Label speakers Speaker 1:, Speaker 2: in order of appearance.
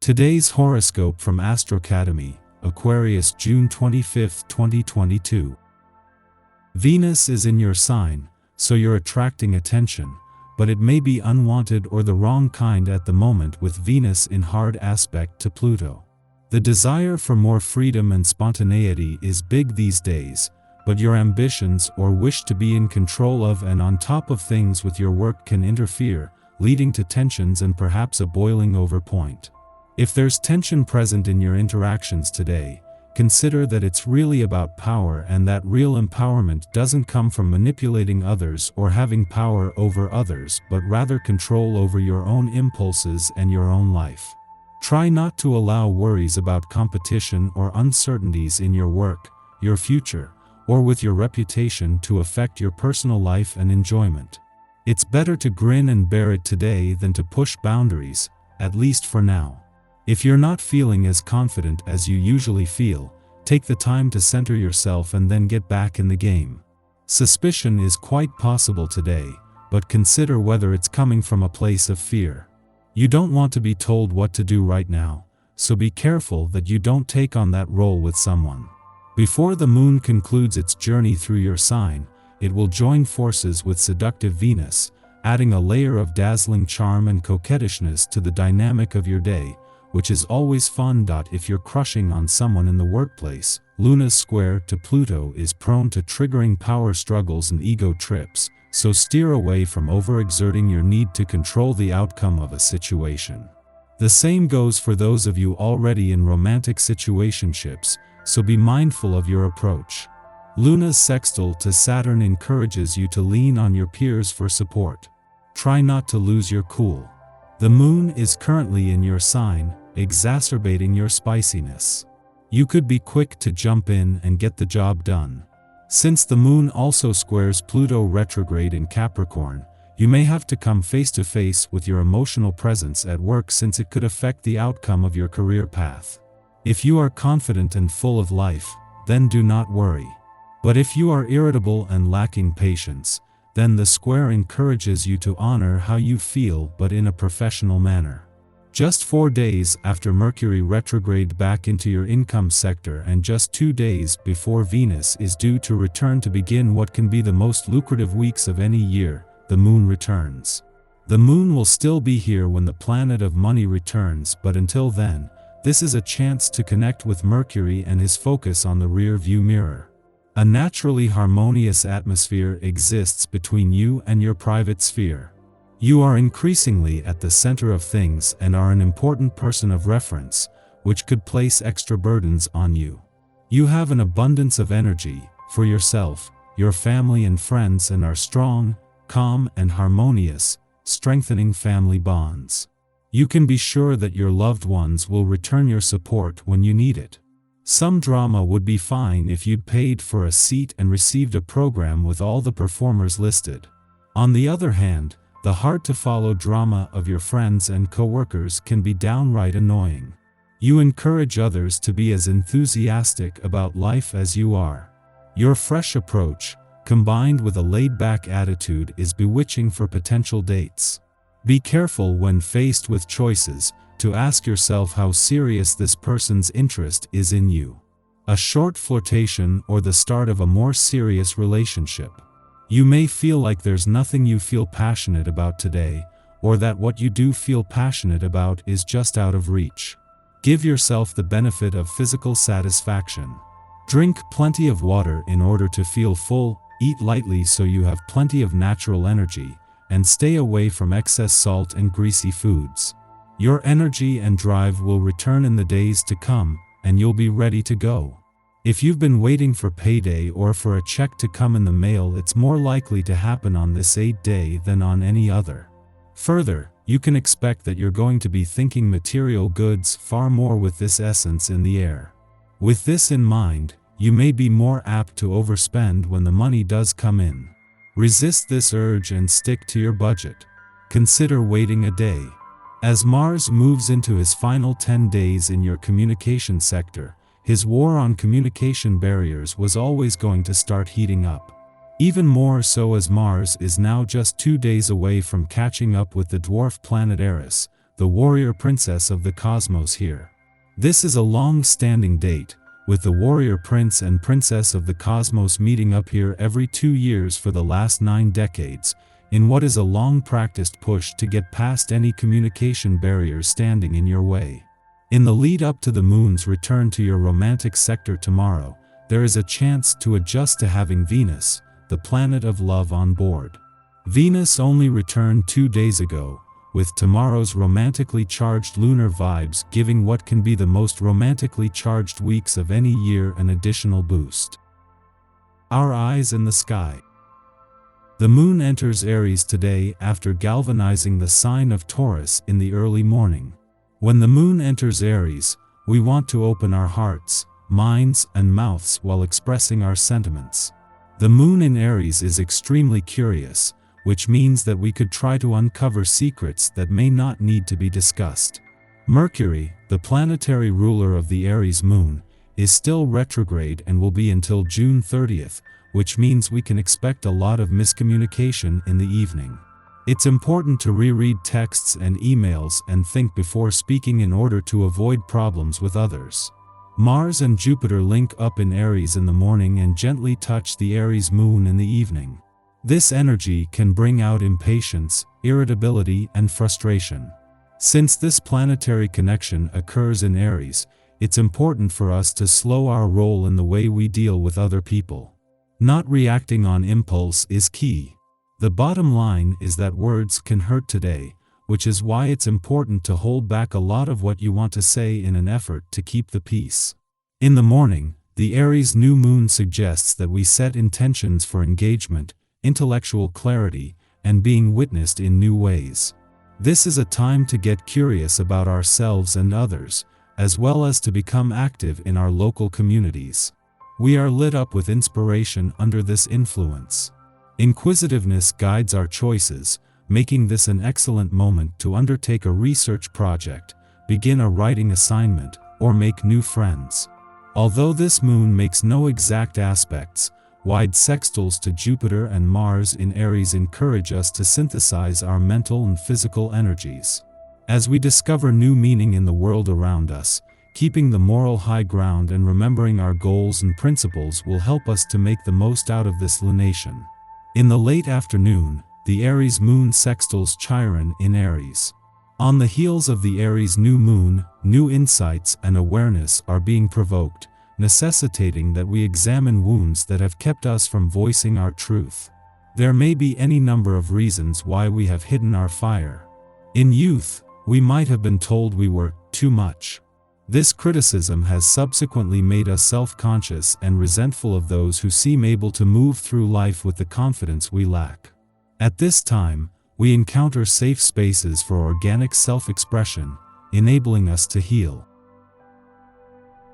Speaker 1: Today's horoscope from Astrocademy, Aquarius June 25, 2022. Venus is in your sign, so you're attracting attention, but it may be unwanted or the wrong kind at the moment with Venus in hard aspect to Pluto. The desire for more freedom and spontaneity is big these days, but your ambitions or wish to be in control of and on top of things with your work can interfere, leading to tensions and perhaps a boiling over point. If there's tension present in your interactions today, consider that it's really about power and that real empowerment doesn't come from manipulating others or having power over others but rather control over your own impulses and your own life. Try not to allow worries about competition or uncertainties in your work, your future, or with your reputation to affect your personal life and enjoyment. It's better to grin and bear it today than to push boundaries, at least for now. If you're not feeling as confident as you usually feel, take the time to center yourself and then get back in the game. Suspicion is quite possible today, but consider whether it's coming from a place of fear. You don't want to be told what to do right now, so be careful that you don't take on that role with someone. Before the moon concludes its journey through your sign, it will join forces with seductive Venus, adding a layer of dazzling charm and coquettishness to the dynamic of your day, which is always fun. If you're crushing on someone in the workplace, Luna's square to Pluto is prone to triggering power struggles and ego trips, so steer away from overexerting your need to control the outcome of a situation. The same goes for those of you already in romantic situationships, so be mindful of your approach. Luna's sextile to Saturn encourages you to lean on your peers for support. Try not to lose your cool. The moon is currently in your sign, exacerbating your spiciness. You could be quick to jump in and get the job done. Since the moon also squares Pluto retrograde in Capricorn, you may have to come face to face with your emotional presence at work since it could affect the outcome of your career path. If you are confident and full of life, then do not worry. But if you are irritable and lacking patience, then the square encourages you to honor how you feel but in a professional manner. Just 4 days after Mercury retrograde back into your income sector and just 2 days before Venus is due to return to begin what can be the most lucrative weeks of any year, the moon returns. The moon will still be here when the planet of money returns, but until then, this is a chance to connect with Mercury and his focus on the rear view mirror. A naturally harmonious atmosphere exists between you and your private sphere. You are increasingly at the center of things and are an important person of reference, which could place extra burdens on you. You have an abundance of energy for yourself, your family and friends, and are strong, calm, and harmonious, strengthening family bonds. You can be sure that your loved ones will return your support when you need it. Some drama would be fine if you'd paid for a seat and received a program with all the performers listed. On the other hand, the hard-to-follow drama of your friends and coworkers can be downright annoying. You encourage others to be as enthusiastic about life as you are. Your fresh approach, combined with a laid-back attitude, is bewitching for potential dates. Be careful when faced with choices to ask yourself how serious this person's interest is in you. A short flirtation or the start of a more serious relationship. You may feel like there's nothing you feel passionate about today, or that what you do feel passionate about is just out of reach. Give yourself the benefit of physical satisfaction. Drink plenty of water in order to feel full, eat lightly so you have plenty of natural energy, and stay away from excess salt and greasy foods. Your energy and drive will return in the days to come, and you'll be ready to go. If you've been waiting for payday or for a check to come in the mail, it's more likely to happen on this 8th day than on any other. Further, you can expect that you're going to be thinking material goods far more with this essence in the air. With this in mind, you may be more apt to overspend when the money does come in. Resist this urge and stick to your budget. Consider waiting a day. As Mars moves into his final 10 days in your communication sector, his war on communication barriers was always going to start heating up. Even more so as Mars is now just 2 days away from catching up with the dwarf planet Eris, the warrior princess of the cosmos here. This is a long-standing date, with the warrior prince and princess of the cosmos meeting up here every 2 years for the last 9 decades, in what is a long-practiced push to get past any communication barriers standing in your way. In the lead up to the moon's return to your romantic sector tomorrow, there is a chance to adjust to having Venus, the planet of love, on board. Venus only returned 2 days ago, with tomorrow's romantically charged lunar vibes giving what can be the most romantically charged weeks of any year an additional boost. Our eyes in the sky. The moon enters Aries today after galvanizing the sign of Taurus in the early morning. When the moon enters Aries, we want to open our hearts, minds, and mouths while expressing our sentiments. The moon in Aries is extremely curious, which means that we could try to uncover secrets that may not need to be discussed. Mercury, the planetary ruler of the Aries moon, is still retrograde and will be until June 30th, which means we can expect a lot of miscommunication in the evening. It's important to reread texts and emails and think before speaking in order to avoid problems with others. Mars and Jupiter link up in Aries in the morning and gently touch the Aries moon in the evening. This energy can bring out impatience, irritability, and frustration. Since this planetary connection occurs in Aries, it's important for us to slow our roll in the way we deal with other people. Not reacting on impulse is key. The bottom line is that words can hurt today, which is why it's important to hold back a lot of what you want to say in an effort to keep the peace. In the morning, the Aries new moon suggests that we set intentions for engagement, intellectual clarity, and being witnessed in new ways. This is a time to get curious about ourselves and others, as well as to become active in our local communities. We are lit up with inspiration under this influence. Inquisitiveness guides our choices, making this an excellent moment to undertake a research project, begin a writing assignment, or make new friends. Although this moon makes no exact aspects, wide sextiles to Jupiter and Mars in Aries encourage us to synthesize our mental and physical energies. As we discover new meaning in the world around us, keeping the moral high ground and remembering our goals and principles will help us to make the most out of this lunation. In the late afternoon, the Aries moon sextiles Chiron in Aries. On the heels of the Aries new moon, new insights and awareness are being provoked, necessitating that we examine wounds that have kept us from voicing our truth. There may be any number of reasons why we have hidden our fire. In youth, we might have been told we were too much. This criticism has subsequently made us self-conscious and resentful of those who seem able to move through life with the confidence we lack. At this time, we encounter safe spaces for organic self-expression, enabling us to heal.